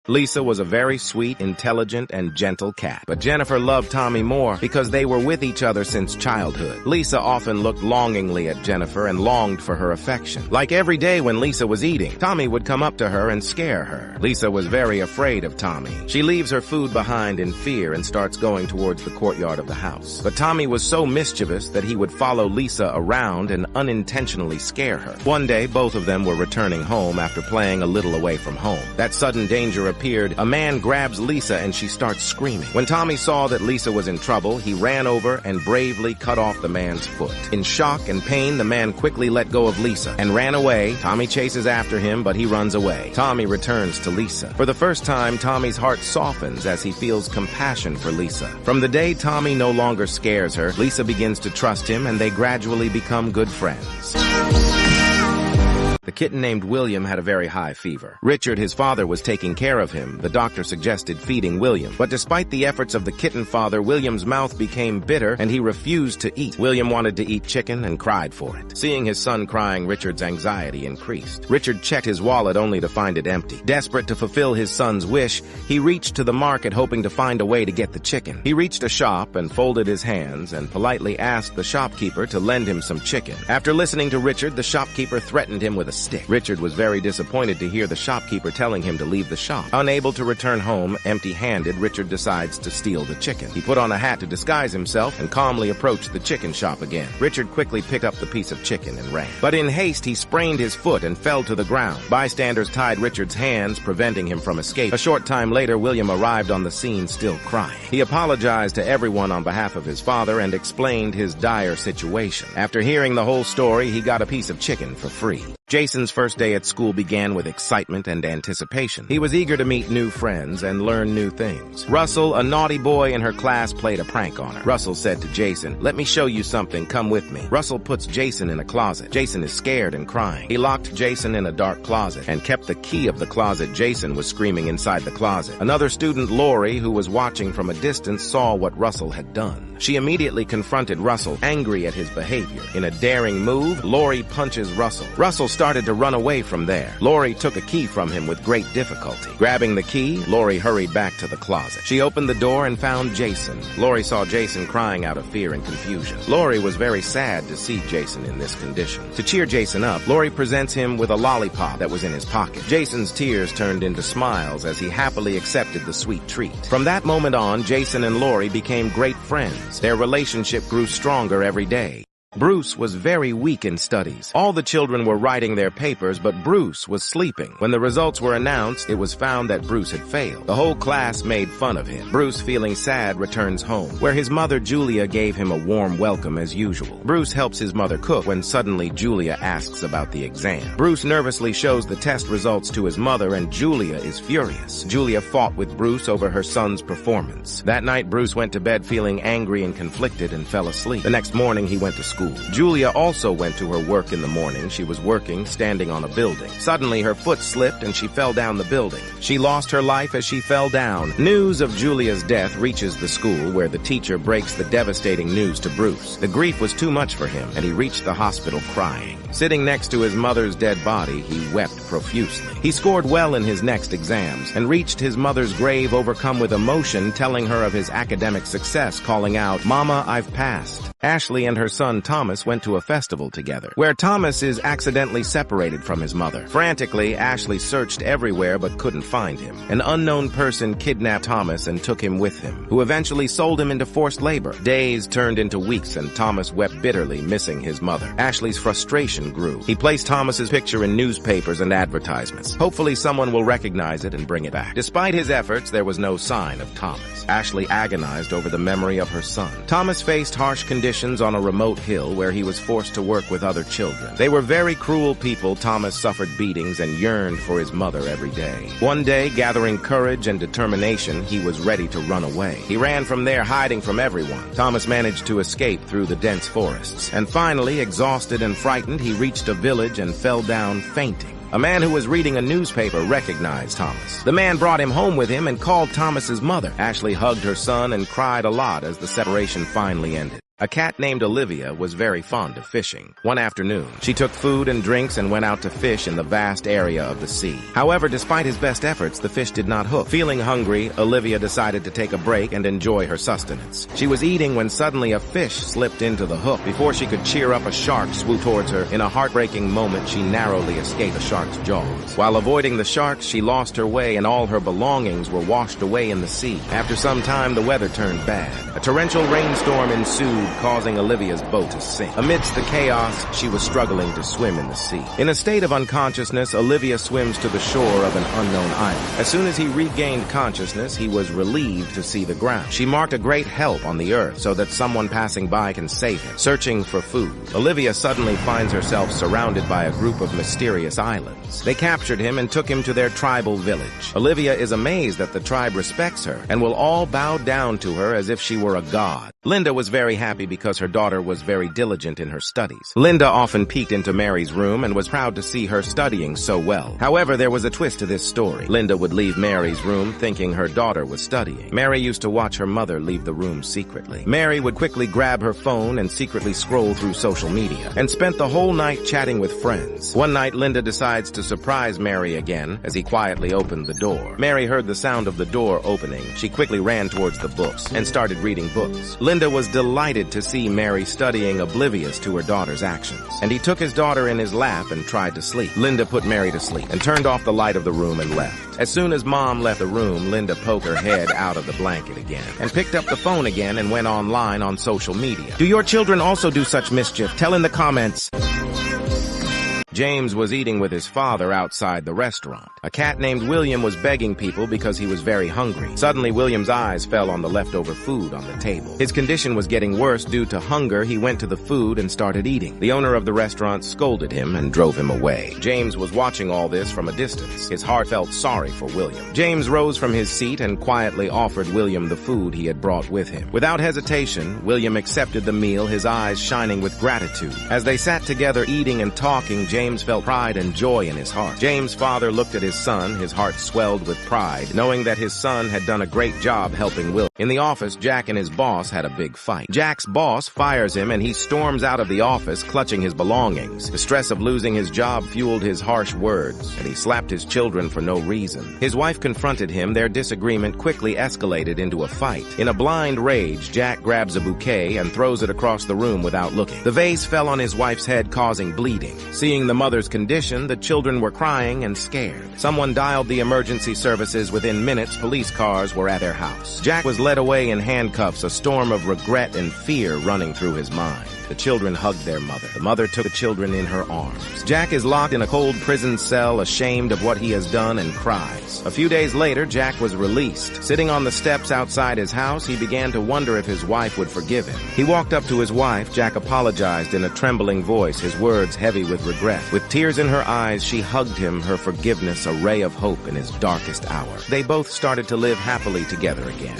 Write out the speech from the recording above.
Lisa was a very sweet, intelligent, and gentle cat, but Jennifer loved Tommy more because they were with each other since childhood. Lisa often looked longingly at Jennifer and longed for her affection. Like every day when Lisa was eating, Tommy would come up to her and scare her. Lisa was very afraid of Tommy. She leaves her food behind in fear and starts going towards the courtyard of the house. But Tommy was so mischievous that he would follow Lisa around and unintentionally scare her. One day, both of them were returning home after playing a little away from home. That sudden danger appeared, a man grabs Lisa and she starts screaming. When Tommy saw that Lisa was in trouble, he ran over and bravely cut off the man's foot. In shock and pain, the man quickly let go of Lisa and ran away. Tommy chases after him, but he runs away. Tommy returns to Lisa. For the first time, Tommy's heart softens as he feels compassion for Lisa. From the day Tommy no longer scares her, Lisa begins to trust him and they gradually become good friends. The kitten named William had a very high fever. Richard, his father, was taking care of him. The doctor suggested feeding William. But despite the efforts of the kitten father, William's mouth became bitter and he refused to eat. William wanted to eat chicken and cried for it. Seeing his son crying, Richard's anxiety increased. Richard checked his wallet only to find it empty. Desperate to fulfill his son's wish, he reached to the market hoping to find a way to get the chicken. He reached a shop and folded his hands and politely asked the shopkeeper to lend him some chicken. After listening to Richard, the shopkeeper threatened him with a stick. Richard was very disappointed to hear the shopkeeper telling him to leave the shop. Unable to return home empty-handed, Richard decides to steal the chicken. He put on a hat to disguise himself and calmly approached the chicken shop again. Richard quickly picked up the piece of chicken and ran. But in haste, he sprained his foot and fell to the ground. Bystanders tied Richard's hands, preventing him from escape. A short time later, William arrived on the scene still crying. He apologized to everyone on behalf of his father and explained his dire situation. After hearing the whole story, he got a piece of chicken for free. Jason's first day at school began with excitement and anticipation. He was eager to meet new friends and learn new things. Russell, a naughty boy in her class, played a prank on her. Russell said to Jason, "Let me show you something, come with me." Russell puts Jason in a closet. Jason is scared and crying. He locked Jason in a dark closet and kept the key of the closet. Jason was screaming inside the closet. Another student, Lori, who was watching from a distance, saw what Russell had done. She immediately confronted Russell, angry at his behavior. In a daring move, Lori punches Russell. Russell started to run away from there. Lori took a key from him with great difficulty. Grabbing the key, Lori hurried back to the closet. She opened the door and found Jason. Lori saw Jason crying out of fear and confusion. Lori was very sad to see Jason in this condition. To cheer Jason up, Lori presents him with a lollipop that was in his pocket. Jason's tears turned into smiles as he happily accepted the sweet treat. From that moment on, Jason and Lori became great friends. Their relationship grew stronger every day. Bruce was very weak in studies. All the children were writing their papers, but Bruce was sleeping. When the results were announced, it was found that Bruce had failed. The whole class made fun of him. Bruce, feeling sad, returns home, where his mother Julia gave him a warm welcome as usual. Bruce helps his mother cook when suddenly Julia asks about the exam. Bruce nervously shows the test results to his mother and Julia is furious. Julia fought with Bruce over her son's performance. That night, Bruce went to bed feeling angry and conflicted and fell asleep. The next morning, he went to school. Julia also went to her work in the morning. She was working, standing on a building. Suddenly, her foot slipped and she fell down the building. She lost her life as she fell down. News of Julia's death reaches the school, where the teacher breaks the devastating news to Bruce. The grief was too much for him, and he reached the hospital crying. Sitting next to his mother's dead body, he wept profusely. He scored well in his next exams and reached his mother's grave overcome with emotion, telling her of his academic success, calling out, "Mama, I've passed." Ashley and her son Thomas went to a festival together, where Thomas is accidentally separated from his mother. Frantically, Ashley searched everywhere but couldn't find him. An unknown person kidnapped Thomas and took him with him, who eventually sold him into forced labor. Days turned into weeks and Thomas wept bitterly, missing his mother. Ashley's frustration grew. He placed Thomas's picture in newspapers and advertisements. Hopefully someone will recognize it and bring it back. Despite his efforts, there was no sign of Thomas. Ashley agonized over the memory of her son. Thomas faced harsh conditions on a remote hill where he was forced to work with other children. They were very cruel people. Thomas suffered beatings and yearned for his mother every day. One day, gathering courage and determination, he was ready to run away. He ran from there, hiding from everyone. Thomas managed to escape through the dense forests. And finally, exhausted and frightened, he reached a village and fell down fainting. A man who was reading a newspaper recognized Thomas. The man brought him home with him and called Thomas's mother. Ashley hugged her son and cried a lot as the separation finally ended. A cat named Olivia was very fond of fishing. One afternoon, she took food and drinks and went out to fish in the vast area of the sea. However, despite his best efforts, the fish did not hook. Feeling hungry, Olivia decided to take a break and enjoy her sustenance. She was eating when suddenly a fish slipped into the hook. Before she could cheer up, a shark swooped towards her. In a heartbreaking moment, she narrowly escaped the shark's jaws. While avoiding the shark, she lost her way and all her belongings were washed away in the sea. After some time, the weather turned bad. A torrential rainstorm ensued, causing Olivia's boat to sink. Amidst the chaos, she was struggling to swim in the sea. In a state of unconsciousness, Olivia swims to the shore of an unknown island. As soon as he regained consciousness, he was relieved to see the ground. She marked a great help on the earth so that someone passing by can save him. Searching for food, Olivia suddenly finds herself surrounded by a group of mysterious islands. They captured him and took him to their tribal village. Olivia is amazed that the tribe respects her and will all bow down to her as if she were a god. Linda was very happy because her daughter was very diligent in her studies. Linda often peeked into Mary's room and was proud to see her studying so well. However, there was a twist to this story. Linda would leave Mary's room thinking her daughter was studying. Mary used to watch her mother leave the room secretly. Mary would quickly grab her phone and secretly scroll through social media and spent the whole night chatting with friends. One night, Linda decides to surprise Mary again as he quietly opened the door. Mary heard the sound of the door opening. She quickly ran towards the books and started reading books. Linda was delighted to see Mary studying, oblivious to her daughter's actions, and he took his daughter in his lap and tried to sleep. Linda put Mary to sleep and turned off the light of the room and left. As soon as Mom left the room, Linda poked her head out of the blanket again and picked up the phone again and went online on social media. Do your children also do such mischief? Tell in the comments. James was eating with his father outside the restaurant. A cat named William was begging people because he was very hungry. Suddenly, William's eyes fell on the leftover food on the table. His condition was getting worse due to hunger. He went to the food and started eating. The owner of the restaurant scolded him and drove him away. James was watching all this from a distance. His heart felt sorry for William. James rose from his seat and quietly offered William the food he had brought with him. Without hesitation, William accepted the meal, his eyes shining with gratitude. As they sat together eating and talking, James felt pride and joy in his heart. James' father looked at his son, his heart swelled with pride, knowing that his son had done a great job helping Will. In the office, Jack and his boss had a big fight. Jack's boss fires him and he storms out of the office, clutching his belongings. The stress of losing his job fueled his harsh words, and he slapped his children for no reason. His wife confronted him. Their disagreement quickly escalated into a fight. In a blind rage, Jack grabs a bouquet and throws it across the room without looking. The vase fell on his wife's head, causing bleeding. Seeing the mother's condition, the children were crying and scared. Someone dialed the emergency services. Within minutes, police cars were at their house. Jack was led away in handcuffs, a storm of regret and fear running through his mind. The children hugged their mother. The mother took the children in her arms. Jack is locked in a cold prison cell, ashamed of what he has done, and cries. A few days later, Jack was released. Sitting on the steps outside his house, he began to wonder if his wife would forgive him. He walked up to his wife. Jack apologized in a trembling voice, his words heavy with regret. With tears in her eyes, she hugged him, her forgiveness a ray of hope in his darkest hour. They both started to live happily together again.